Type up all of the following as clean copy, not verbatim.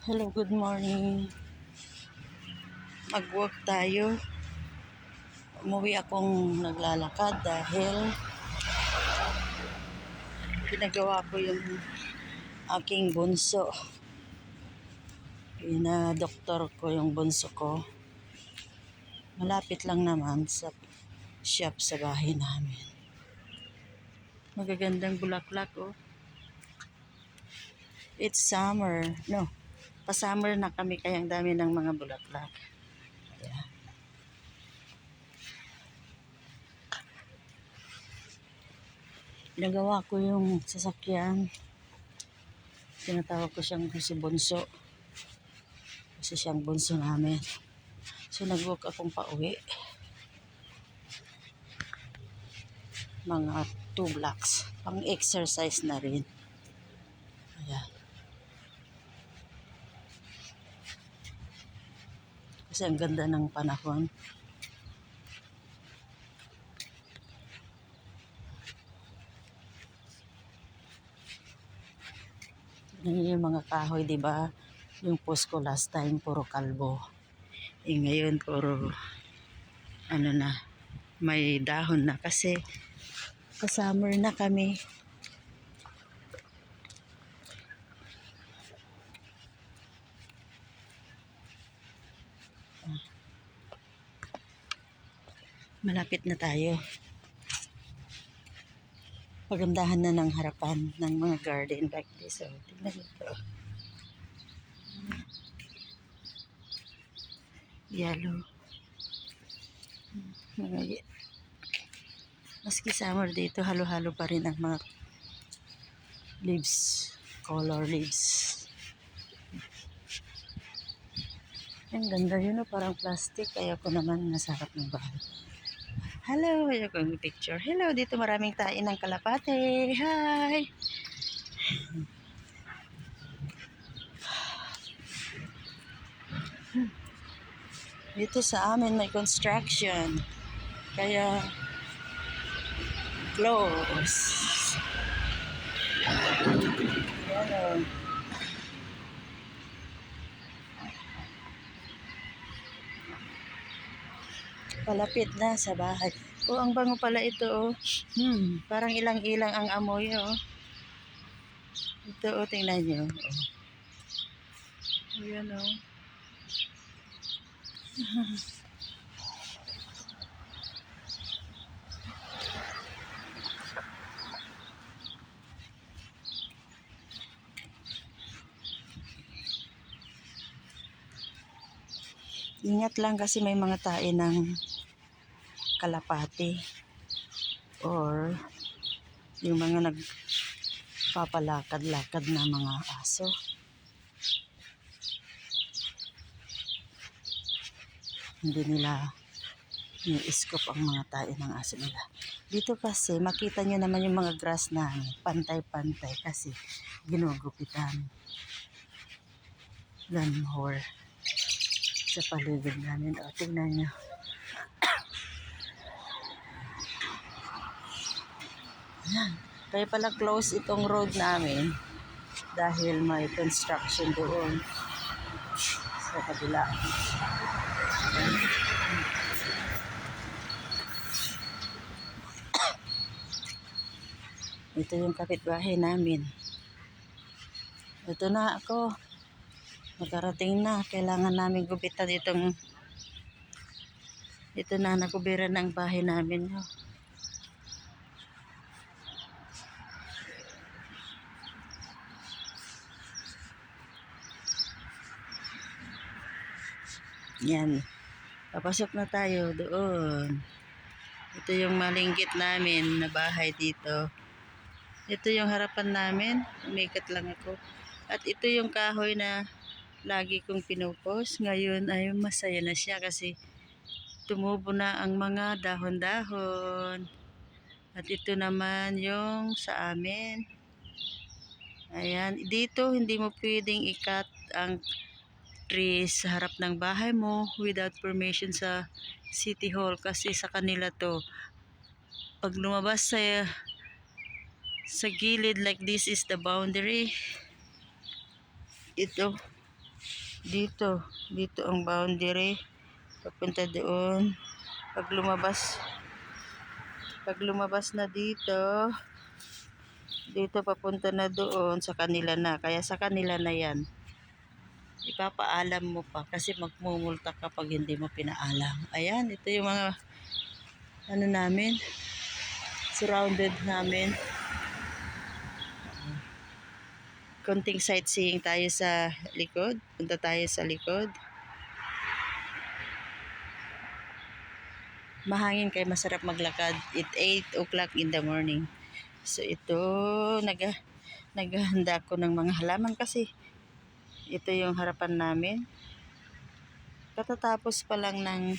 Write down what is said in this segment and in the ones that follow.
Hello, good morning. Mag-walk tayo. Umuwi akong naglalakad dahil ginagawa ko yung aking bunso. Doktor ko yung bunso ko. Malapit lang naman sa shop sa bahay namin. Magagandang bulaklak, oh. It's summer. No, pa-summer na kami kaya ang dami ng mga bulaklak. Yeah. Ginagawa ko yung sasakyan. Tinatawag ko siyang si bunso. Kasi siyang bunso namin. So nag-walk akong pauwi. Mga 2 blocks. Pang exercise na rin. Ayan. Kasi ang ganda ng panahon. Yung mga kahoy, di ba? Yung post ko last time, puro kalbo. Ngayon, puro, may dahon na kasi ka-summer na kami. Malapit na tayo. Pagandahan na ng harapan ng mga garden like this. So, tingnan nito. Yellow. Maski summer dito, halo-halo pa rin ang mga leaves. Color leaves. Ang ganda yun, parang plastic. Kaya ko naman nasa harap ng bahay. Hello, ayoko yung picture. Hello, dito maraming tain ng kalapate. Hi! Dito sa amin may construction. Kaya close. Yan. Palapit na sa bahay. Oh, ang bango pala ito, oh. Parang ilang-ilang ang amoy, oh. Ito, oh, tingnan nyo. Oh. Ayan, oh. Ingat lang kasi may mga tae ng kalapati or yung mga nagpapalakad-lakad na mga aso. Hindi nila ni-scoop ang mga tae ng aso nila. Dito kasi makita nyo naman yung mga grass na pantay-pantay kasi ginugupitan. Ganmore sa paligid namin. O, tingnan nyo. Yan. Kaya pala close itong road namin dahil may construction doon sa kabila. Ito yung kapitbahay namin. Ito na ako. Nakarating na. Kailangan namin gupitan itong ito na nakubira ng bahay namin. Yan. Papasok na tayo doon. Ito yung malinggit namin na bahay dito. Ito yung harapan namin. Umikat lang ako. At ito yung kahoy na lagi kong pinupost. Ngayon ay masaya na siya kasi tumubo na ang mga dahon-dahon. At ito naman yung sa amin. Ayan. Dito hindi mo pwedeng ikat ang trees sa harap ng bahay mo without permission sa City Hall kasi sa kanila to. Pag lumabas sa gilid like this is the boundary. Ito Dito ang boundary. Papunta doon. Pag lumabas na dito, papunta na doon sa kanila na. Kaya sa kanila na yan. Ipapaalam mo pa kasi magmumulta ka pag hindi mo pinaalam. Ayan, ito yung mga ano namin, surrounded namin. Konting sightseeing tayo sa likod. Punta tayo sa likod. Mahangin kaya masarap maglakad at 8 o'clock in the morning. So ito, naghahanda ko ng mga halaman kasi ito yung harapan namin. Matatapos pa lang ang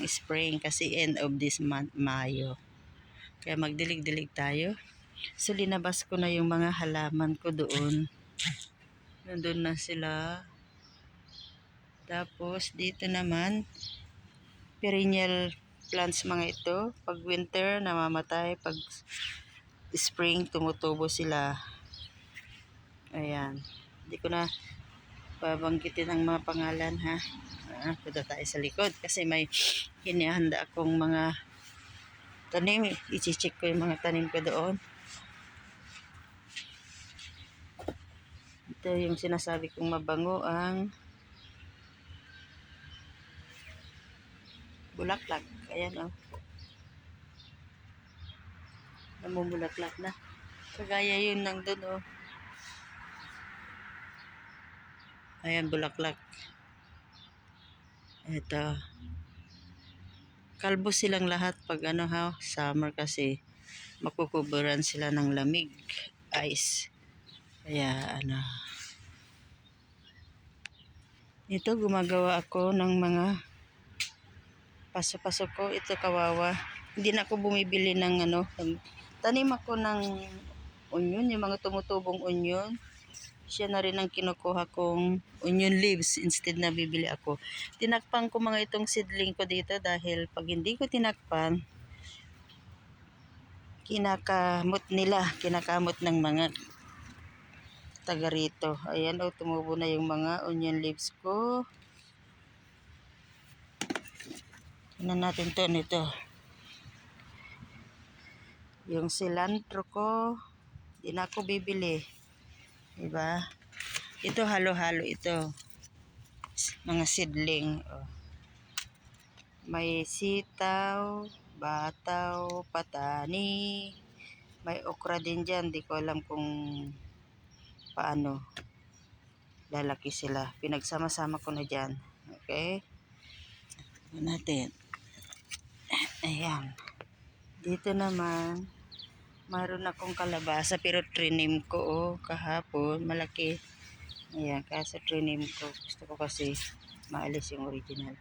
spring kasi end of this month, Mayo. Kaya magdilig-dilig tayo. So linabas ko na yung mga halaman ko doon. Nandun na sila. Tapos dito naman, perennial plants mga ito. Pag winter, namamatay. Pag spring, tumutubo sila. Ayan. Hindi ko na babanggitin ang mga pangalan ha. Punta tayo sa likod kasi may hinihanda akong mga tanim. I-check ko yung mga tanim ko doon. Ito yung sinasabi kong mabango ang bulaklak. Ayan namumulaklak na. Kagaya yun nandun Ayan, bulaklak. Ito. Kalbo silang lahat pag summer kasi makukuburan sila ng lamig, ice. Kaya ito gumagawa ako ng mga paso-paso ko. Ito kawawa. Hindi na ako bumibili ng tanim ako ng onion, yung mga tumutubong onion. Siya na rin ang kinukuha kong onion leaves instead na bibili ako. Tinakpan ko mga itong seedling ko dito dahil pag hindi ko tinakpan, kinakamot ng mga taga rito. Ayan tumubo na yung mga onion leaves ko. Tingnan natin nito. Yung cilantro ko, di na ako bibili. Diba? Ito halo-halo ito. Mga seedling. May sitaw, bataw, patani. May okra din dyan. Di ko alam kung paano lalaki sila. Pinagsama-sama ko na dyan. Okay? Ito natin. Ayan. Dito naman, mayroon akong kalabasa pero trinim ko kahapon. Malaki. Ayan, kaso trinim ko. Gusto ko kasi maalis yung original.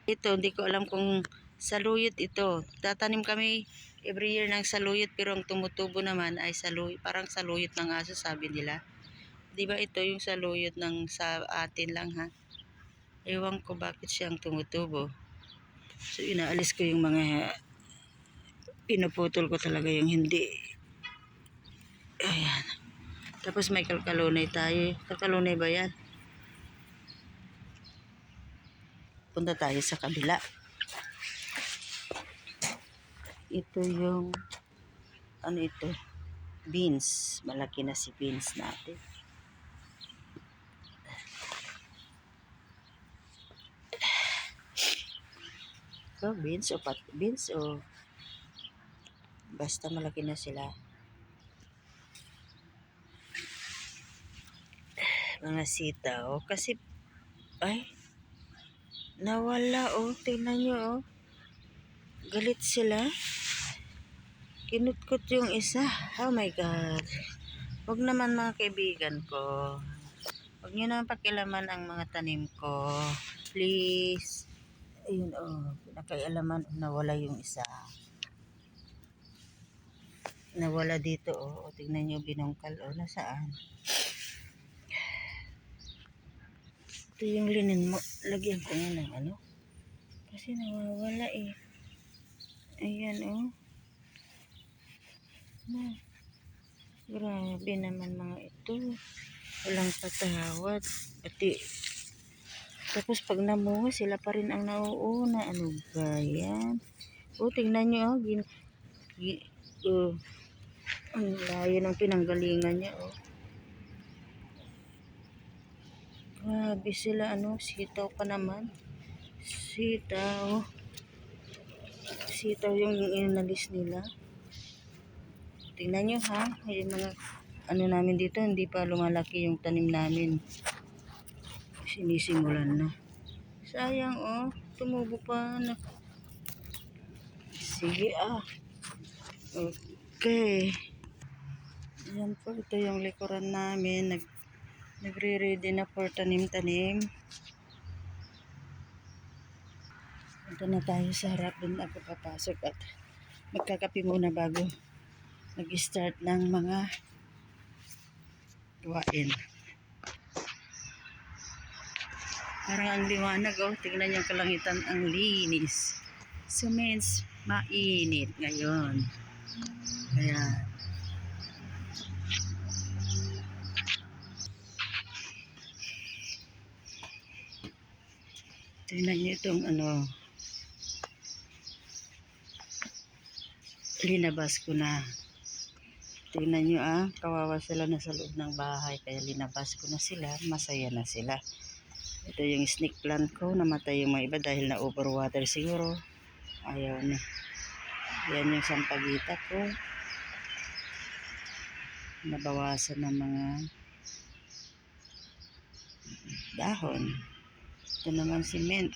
Ito, hindi ko alam kung saluyot ito. Tatanim kami every year ng saluyot pero ang tumutubo naman ay parang saluyot ng aso sabi nila. Diba ito yung saluyot ng sa atin lang ha. Ewan ko bakit siyang tumutubo. So inaalis ko yung mga pinuputol ko talaga yung hindi. Ayan. Tapos may kalkalunay tayo. Kalkalunay ba yan? Punta tayo sa kabila. Ito yung ito? Beans. Malaki na si beans natin. Ito, beans o basta malaki na sila. Mga sitaw. Kasi ay nawala tingnan nyo galit sila. Kinutkot yung isa. Oh my God. Huwag naman mga kaibigan ko. Huwag nyo naman pakialaman ang mga tanim ko. Please. Ayun pinakaialaman. Nawala yung isa. Nawala dito tingnan nyo binungkal nasaan. Ito yung linin mo. Lagyan ko nga ng kasi nawawala Ayan Grabe naman mga ito. Walang patawad. Pati, tapos pag namunga, sila pa rin ang nauuna. Ano ba yan? O, tingnan nyo, oh. Gi- oh, ang layo ng pinanggalingan niya, oh. Grabe sila, ano, sitaw pa naman. Sitaw. Sitaw yung inalis nila. Tingnan nyo, ha. Yung mga, ano namin dito, hindi pa lumalaki yung tanim namin. Sinisimulan na. Sayang, oh. Tumubo pa. Sige, ah. Okay. Ayan po, ito yung likuran namin. Nagre-ready na for tanim-tanim. Punta na tayo sa harap. Doon ako papasok at magkakape muna bago mag-start ng mga gawain. Parang ang liwanag, oh. Tingnan yung kalangitan, ang linis. So means mainit ngayon. Ayan. Tingnan nyo itong ano. Linabas ko na. Tingnan nyo, ah. Kawawa sila na sa loob ng bahay. Kaya linabas ko na sila. Masaya na sila. Ito yung snake plant ko. Namatay yung mga iba dahil na overwater siguro. Ayaw na. Yan yung sampagita ko. Nabawasan ng mga dahon. Ito naman si mint.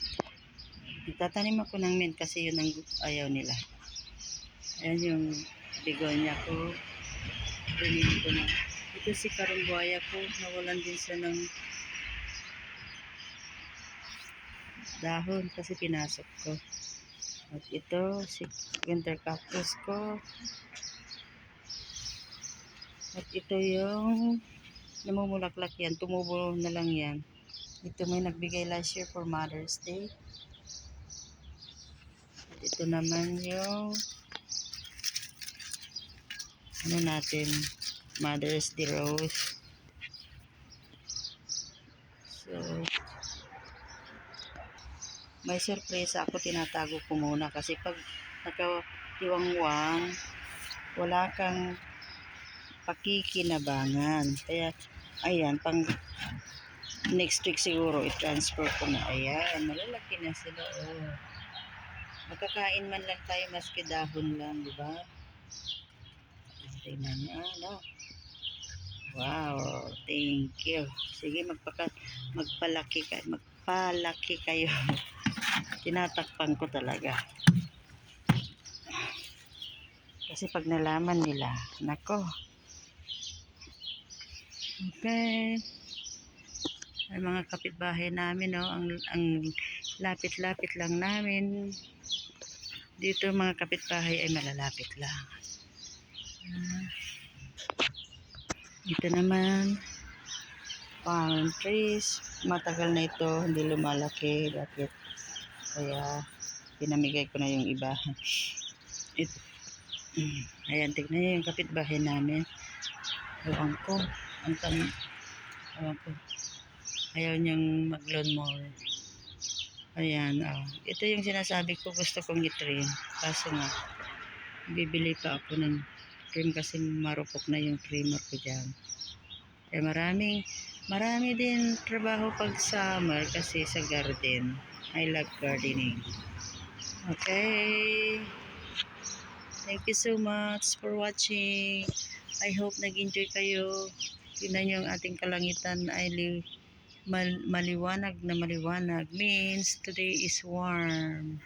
Itatanim ako ng mint kasi yun ang ayaw nila. Ayan yung begonia ko. Binili ko na. Ito si karumbuaya ko. Nawalan din siya ng dahon kasi pinasok ko. At ito si winter cactus ko. At ito yung namumulaklak yan. Tumubo na lang yan. Ito may nagbigay last year for Mother's Day. At ito naman yung ano natin, Mother's Day rose. So, may surprise ako, tinatago ko muna kasi pag nakatiwangwang, wala kang pakikinabangan. Kaya, ayan, pang next week siguro, i-transfer ko na. Ayan, malalaki na sila. Oh. Magkakain man lang tayo maski dahon lang, di ba? Tingnan niyo, ano. Wow, thank you. Sige, magpalaki kayo. Tinatakpan ko talaga. Kasi pag nalaman nila, nako. Okay. Ay mga kapitbahay namin, oh, ang lapit-lapit lang namin. Dito mga kapitbahay ay malalapit lang. Dito naman, palm trees. Matagal na ito, hindi lumalaki. Bakit? Kaya, pinamigay ko na yung iba. Ito. Ayan, tignan nyo yung kapitbahay namin. Ewan ko. Ewan ko. Ayaw niyang mag-lawn mower. Ayan, oh. Ito yung sinasabi ko, gusto kong i-trim. Kaso nga, bibili pa ako ng trim kasi marupok na yung trimmer ko dyan. Kaya marami din trabaho pag summer kasi sa garden. I love gardening. Okay. Thank you so much for watching. I hope nag-enjoy kayo. Tingnan nyo ang ating kalangitan ay maliwanag na maliwanag. Means today is warm.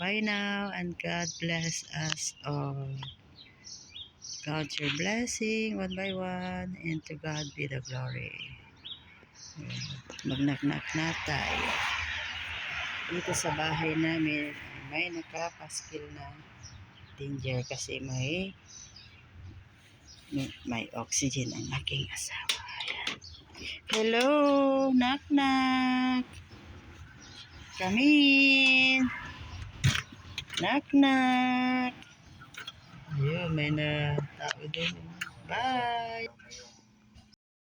Bye now and God bless us all. Count your blessing one by one and to God be the glory. Magnak-nak na tayo. Dito sa bahay namin may nakapaskil na danger kasi may oxygen ang aking asawa. Ayan. Hello, knock-knock. Come in. Knock-knock. Ayun, may na tao din. Bye!